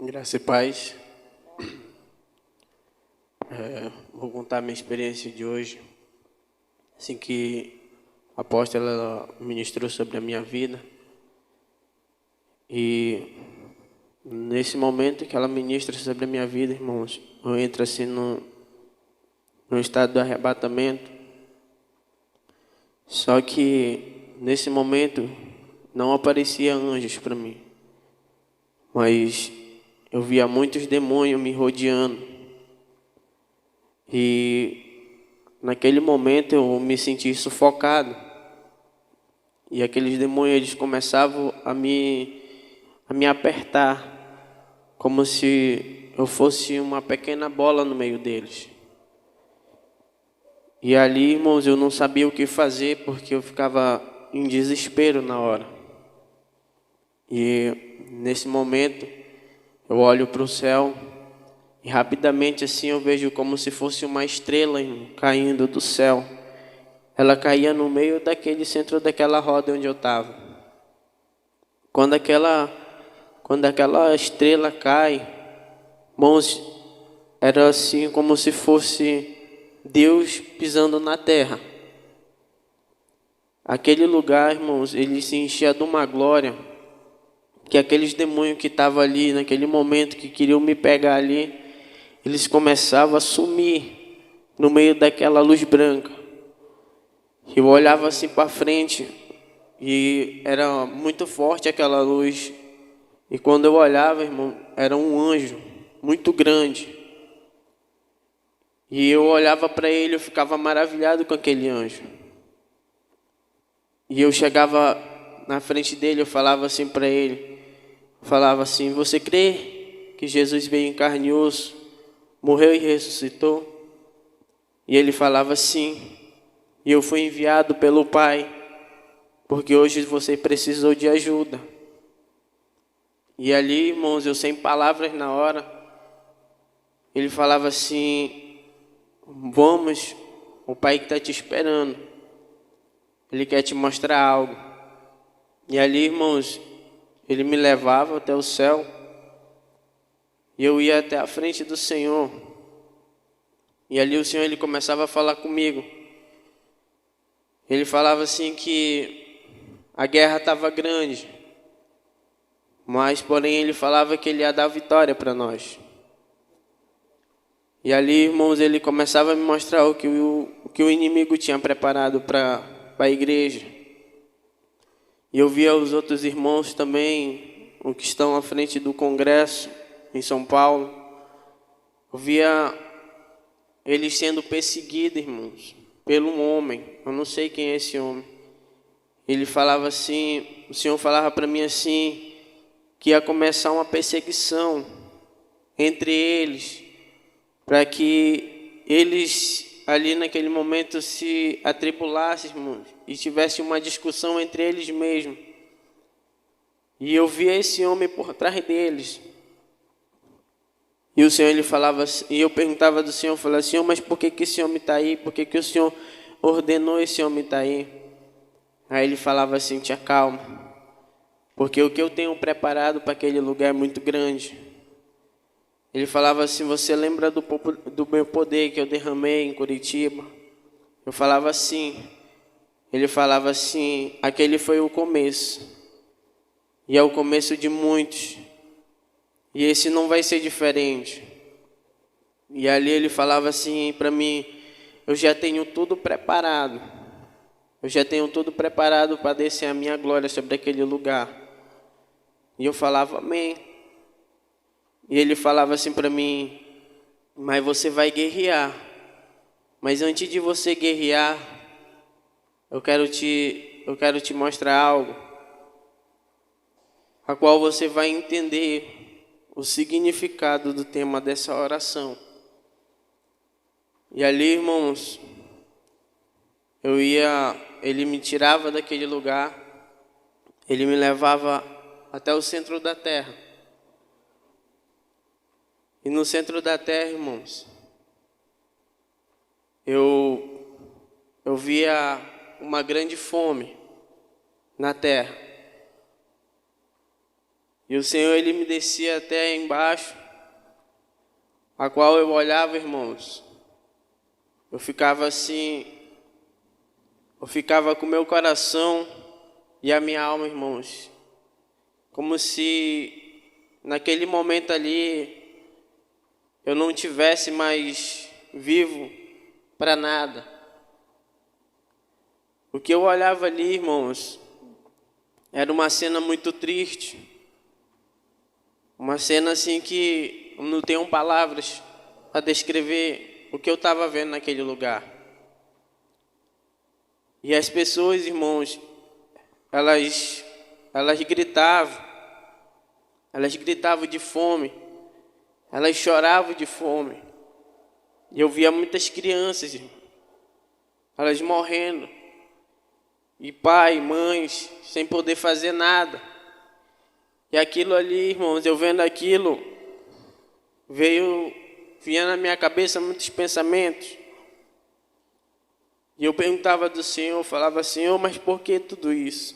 Graça e paz. Vou contar minha experiência de hoje. Assim que a apóstola ela ministrou sobre a minha vida. E nesse momento que ela ministra sobre a minha vida, irmãos, eu entro assim no estado do arrebatamento. Só que nesse momento não aparecia anjos para mim. Mas eu via muitos demônios me rodeando. E naquele momento eu me senti sufocado. E aqueles demônios eles começavam a me apertar, como se eu fosse uma pequena bola no meio deles. E ali, irmãos, eu não sabia o que fazer porque eu ficava em desespero na hora. E nesse momento eu olho para o céu e rapidamente assim eu vejo como se fosse uma estrela caindo do céu. Ela caía no meio daquele centro daquela roda onde eu estava. Quando aquela estrela cai, irmãos, era assim como se fosse Deus pisando na terra. Aquele lugar, irmãos, ele se enchia de uma glória, que aqueles demônios que estavam ali naquele momento, que queriam me pegar ali, eles começavam a sumir no meio daquela luz branca. Eu olhava assim para frente e era muito forte aquela luz. E quando eu olhava, irmão, era um anjo muito grande. E eu olhava para ele, eu ficava maravilhado com aquele anjo. E eu chegava na frente dele, eu falava assim para ele, falava assim: você crê que Jesus veio em carne e osso, morreu e ressuscitou? E ele falava sim. E eu fui enviado pelo Pai, porque hoje você precisou de ajuda. E ali, irmãos, eu sem palavras na hora, ele falava assim: vamos, o Pai que está te esperando, Ele quer te mostrar algo. E ali, irmãos, ele me levava até o céu, e eu ia até a frente do Senhor, e ali o Senhor ele começava a falar comigo. Ele falava assim que a guerra estava grande, mas porém ele falava que ele ia dar vitória para nós. E ali, irmãos, ele começava a me mostrar o que o inimigo tinha preparado para a igreja. E eu via os outros irmãos também, os que estão à frente do congresso em São Paulo. Eu via eles sendo perseguidos, irmãos, pelo um homem. Eu não sei quem é esse homem. Ele falava assim, o Senhor falava para mim assim, que ia começar uma perseguição entre eles, para que eles ali naquele momento se atribulassem, irmãos, e tivesse uma discussão entre eles mesmos. E eu via esse homem por trás deles. E o Senhor ele falava, e eu perguntava do Senhor, eu falava: Senhor, mas por que esse homem está aí? Por que o Senhor ordenou esse homem estar aí? Aí ele falava assim: te acalma, porque o que eu tenho preparado para aquele lugar é muito grande. Ele falava assim: você lembra do meu poder que eu derramei em Curitiba? Eu falava assim. Ele falava assim: aquele foi o começo, e é o começo de muitos, e esse não vai ser diferente. E ali ele falava assim para mim: eu já tenho tudo preparado, eu já tenho tudo preparado para descer a minha glória sobre aquele lugar. E eu falava amém. E ele falava assim para mim: mas você vai guerrear, mas antes de você guerrear, eu quero te mostrar algo, a qual você vai entender o significado do tema dessa oração. E ali, irmãos, ele me tirava daquele lugar, ele me levava até o centro da terra. E no centro da terra, irmãos, eu via uma grande fome na terra. E o Senhor, Ele me descia até embaixo, a qual eu olhava, irmãos. Eu ficava assim, eu ficava com o meu coração e a minha alma, irmãos, como se naquele momento ali eu não tivesse mais vivo para nada. O que eu olhava ali, irmãos, era uma cena muito triste. Uma cena assim que não tenho palavras para descrever o que eu estava vendo naquele lugar. E as pessoas, irmãos, elas gritavam de fome, elas choravam de fome. E eu via muitas crianças, irmão, elas morrendo, e pai, mães, sem poder fazer nada. E aquilo ali, irmãos, eu vendo aquilo, vinha na minha cabeça muitos pensamentos. E eu perguntava do Senhor, falava, Senhor, mas por que tudo isso?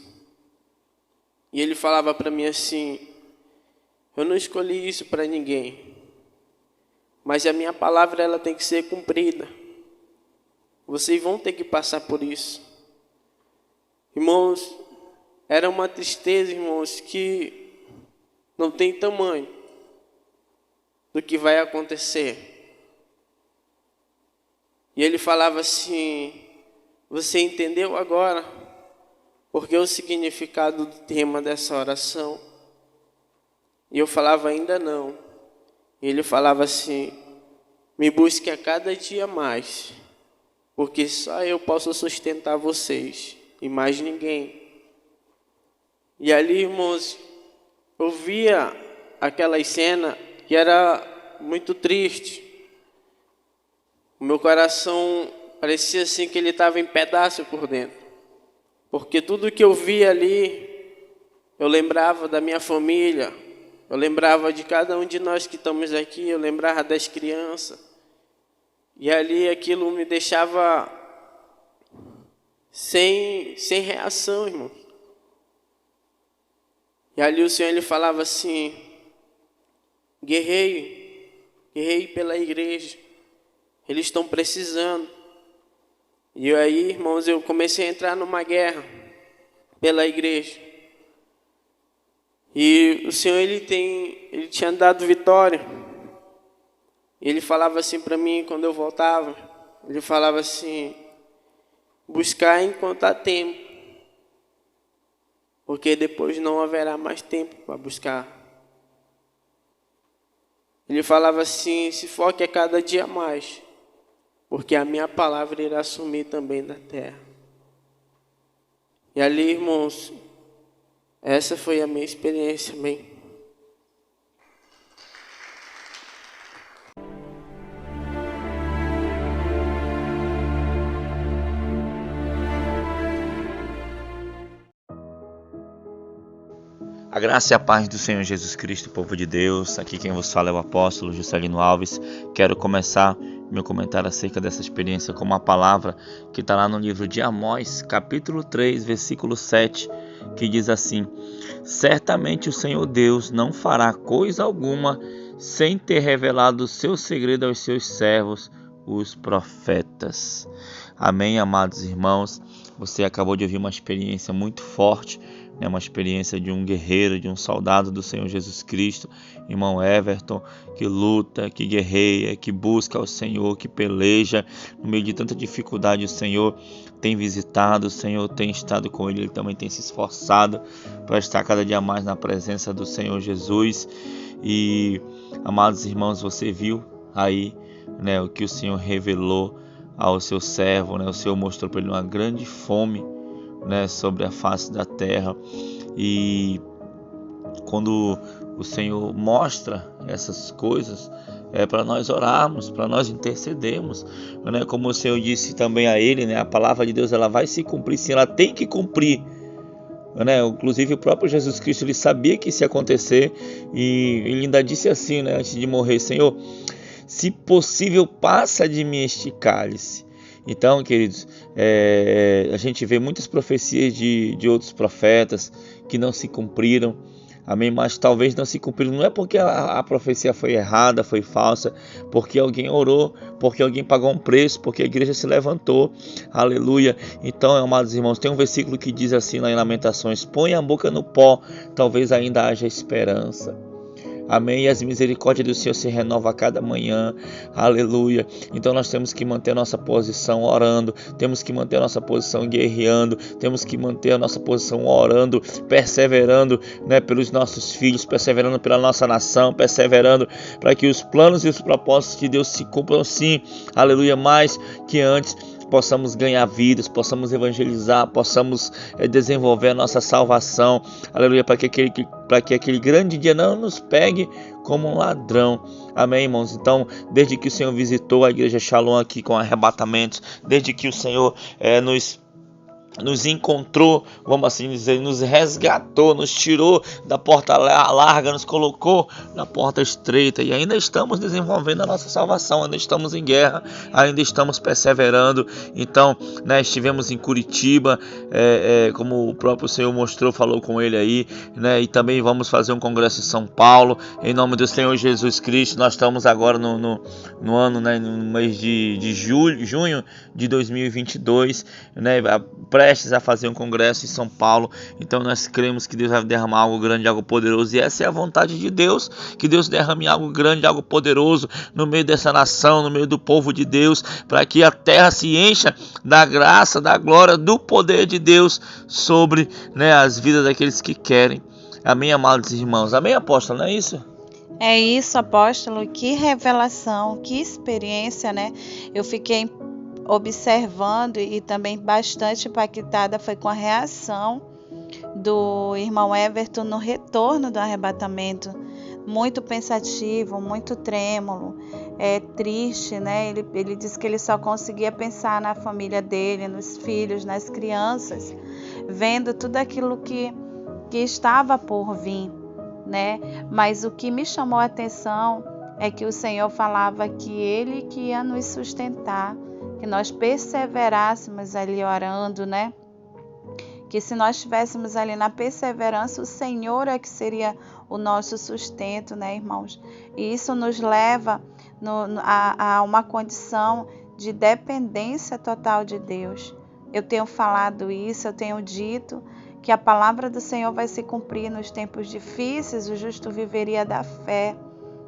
E Ele falava para mim assim, eu não escolhi isso para ninguém, mas a minha palavra ela tem que ser cumprida. Vocês vão ter que passar por isso. Irmãos, era uma tristeza, irmãos, que não tem tamanho do que vai acontecer. E Ele falava assim, você entendeu agora? Porque o significado do tema dessa oração? E eu falava, ainda não. E Ele falava assim, me busque a cada dia mais, porque só eu posso sustentar vocês e mais ninguém. E ali, irmãos, eu via aquela cena que era muito triste. O meu coração parecia assim que ele estava em pedaços por dentro. Porque tudo que eu via ali, eu lembrava da minha família, eu lembrava de cada um de nós que estamos aqui, eu lembrava das crianças. E ali aquilo me deixava sem reação, irmão. E ali o Senhor ele falava assim, guerreie pela igreja, eles estão precisando. E aí, irmãos, eu comecei a entrar numa guerra pela igreja. E o Senhor ele tinha dado vitória. Ele falava assim para mim quando eu voltava, ele falava assim, buscar enquanto há tempo, porque depois não haverá mais tempo para buscar. Ele falava assim, se foque a cada dia mais, porque a minha palavra irá sumir também da terra. E ali, irmãos, essa foi a minha experiência, amém. A graça e a paz do Senhor Jesus Cristo, povo de Deus. Aqui quem vos fala é o apóstolo Juscelino Alves. Quero começar meu comentário acerca dessa experiência com uma palavra que está lá no livro de Amós, capítulo 3, versículo 7, que diz assim: certamente o Senhor Deus não fará coisa alguma sem ter revelado o seu segredo aos seus servos, os profetas. Amém, amados irmãos. Você acabou de ouvir uma experiência muito forte, uma experiência de um guerreiro, de um soldado do Senhor Jesus Cristo, irmão Everton, que luta, que guerreia, que busca ao Senhor, que peleja. No meio de tanta dificuldade, o Senhor tem visitado, o Senhor tem estado com ele também tem se esforçado para estar cada dia mais na presença do Senhor Jesus. E, amados irmãos, você viu aí, o que o Senhor revelou ao seu servo, o Senhor mostrou para ele uma grande fome, sobre a face da terra. E quando o Senhor mostra essas coisas, é para nós orarmos, para nós intercedermos, como o Senhor disse também a ele, a palavra de Deus ela vai se cumprir, sim, ela tem que cumprir, inclusive o próprio Jesus Cristo ele sabia que isso ia acontecer, e ele ainda disse assim, antes de morrer: Senhor, se possível, passa de mim este cálice. Então, queridos, a gente vê muitas profecias de outros profetas que não se cumpriram. amém, mas talvez não se cumpriu, não é porque a profecia foi errada, foi falsa, porque alguém orou, porque alguém pagou um preço, porque a igreja se levantou, aleluia. Então, amados irmãos, tem um versículo que diz assim lá em Lamentações: põe a boca no pó, talvez ainda haja esperança. Amém, e as misericórdias do Senhor se renovam a cada manhã, aleluia. Então nós temos que manter a nossa posição orando, temos que manter a nossa posição guerreando, temos que manter a nossa posição orando, perseverando, né, pelos nossos filhos, perseverando pela nossa nação, perseverando para que os planos e os propósitos de Deus se cumpram sim, aleluia, mais que antes. Possamos ganhar vidas, possamos evangelizar, possamos desenvolver a nossa salvação, aleluia, para que aquele grande dia não nos pegue como um ladrão, amém, irmãos? Então, desde que o Senhor visitou a igreja Shalom aqui com arrebatamentos, desde que o Senhor nos encontrou, vamos assim dizer, nos resgatou, nos tirou da porta larga, nos colocou na porta estreita, e ainda estamos desenvolvendo a nossa salvação, ainda estamos em guerra, ainda estamos perseverando. Então, né, estivemos em Curitiba, como o próprio Senhor mostrou, falou com ele aí, né, e também vamos fazer um congresso em São Paulo, em nome do Senhor Jesus Cristo. Nós estamos agora no ano, né, no mês de junho de 2022, né, prestes a fazer um congresso em São Paulo. Então nós cremos que Deus vai derramar algo grande, algo poderoso, e essa é a vontade de Deus, que Deus derrame algo grande, algo poderoso no meio dessa nação, no meio do povo de Deus, para que a terra se encha da graça, da glória, do poder de Deus sobre, né, as vidas daqueles que querem. Amém, amados irmãos? Amém, apóstolo, não é isso? É isso, apóstolo, que revelação, que experiência, né? Eu fiquei observando e também bastante impactada foi com a reação do irmão Everton no retorno do arrebatamento. Muito pensativo, muito trêmulo, triste, né? Ele disse que ele só conseguia pensar na família dele, nos filhos, nas crianças, vendo tudo aquilo que estava por vir, né? Mas o que me chamou a atenção é que o Senhor falava que Ele que ia nos sustentar, que nós perseverássemos ali orando, né? Que se nós estivéssemos ali na perseverança, o Senhor é que seria o nosso sustento, né, irmãos? E isso nos leva a uma condição de dependência total de Deus. Eu tenho falado isso, eu tenho dito que a palavra do Senhor vai se cumprir nos tempos difíceis, o justo viveria da fé.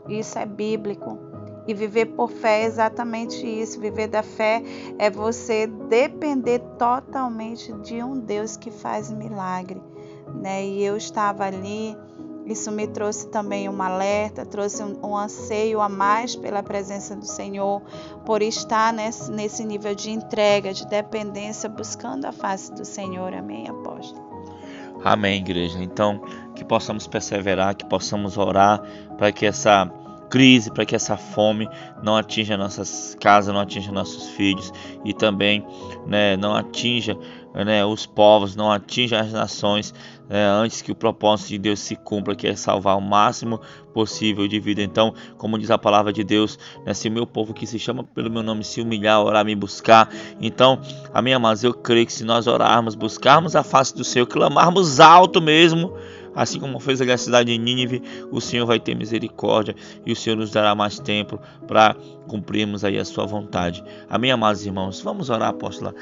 Isso é bíblico. E viver por fé é exatamente isso. Viver da fé é você depender totalmente de um Deus que faz milagre, né? E eu estava ali, isso me trouxe também um alerta, trouxe um anseio a mais pela presença do Senhor, por estar nesse nível de entrega, de dependência, buscando a face do Senhor. Amém, apóstolo? Amém, igreja. Então, que possamos perseverar, que possamos orar para que essa crise, para que essa fome não atinja nossas casas, não atinja nossos filhos e também, né, não atinja, né, os povos, não atinja as nações, antes que o propósito de Deus se cumpra, que é salvar o máximo possível de vida. Então, como diz a palavra de Deus, né, se o meu povo que se chama pelo meu nome se humilhar, orar, me buscar. Então, amém, amados, eu creio que se nós orarmos, buscarmos a face do Senhor, clamarmos alto mesmo, assim como fez a cidade de Nínive, o Senhor vai ter misericórdia e o Senhor nos dará mais tempo para cumprirmos aí a sua vontade. Amém, amados irmãos? Vamos orar, apóstola.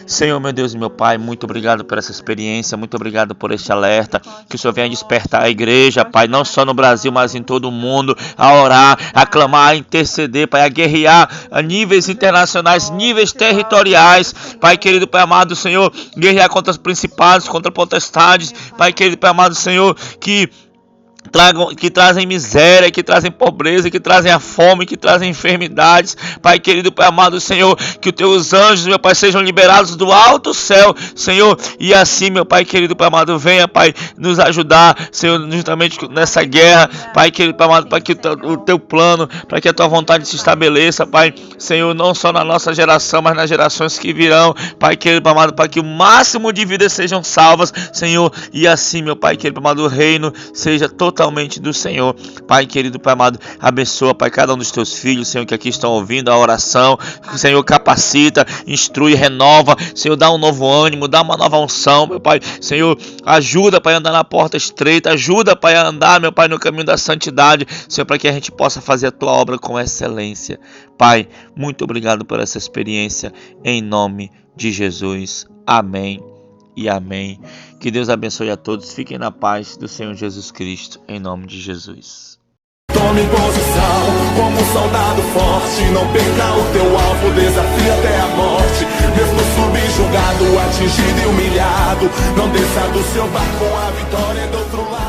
Senhor, meu Deus e meu Pai, muito obrigado por essa experiência, muito obrigado por este alerta, que o Senhor venha despertar a igreja, Pai, não só no Brasil, mas em todo o mundo, a orar, a clamar, a interceder, Pai, a guerrear a níveis internacionais, níveis territoriais, Pai querido, Pai amado Senhor, guerrear contra os principados, contra potestades, Pai querido, Pai amado Senhor, que trazem miséria, que trazem pobreza, que trazem a fome, que trazem enfermidades. Pai querido, Pai amado Senhor, que os teus anjos, meu Pai, sejam liberados do alto céu, Senhor, e assim, meu Pai querido, Pai amado, venha, Pai, nos ajudar, Senhor, justamente nessa guerra, Pai querido, Pai amado, para que o teu plano, para que a tua vontade se estabeleça, Pai, Senhor, não só na nossa geração, mas nas gerações que virão, Pai querido, Pai amado, para que o máximo de vidas sejam salvas, Senhor, e assim, meu Pai querido, Pai amado, o reino seja totalmente totalmente do Senhor. Pai querido, Pai amado, abençoa, Pai, cada um dos teus filhos, Senhor, que aqui estão ouvindo a oração. Senhor, capacita, instrui, renova. Senhor, dá um novo ânimo, dá uma nova unção, meu Pai. Senhor, ajuda, Pai, a andar na porta estreita. Ajuda, Pai, a andar, meu Pai, no caminho da santidade. Senhor, para que a gente possa fazer a tua obra com excelência. Pai, muito obrigado por essa experiência. Em nome de Jesus. Amém e amém. Que Deus abençoe a todos. Fiquem na paz do Senhor Jesus Cristo. Em nome de Jesus. Tome posição como um soldado forte. Não perca o teu alvo, desafia até a morte. Mesmo subjugado, atingido e humilhado, não desça do seu barco, a vitória é do outro lado.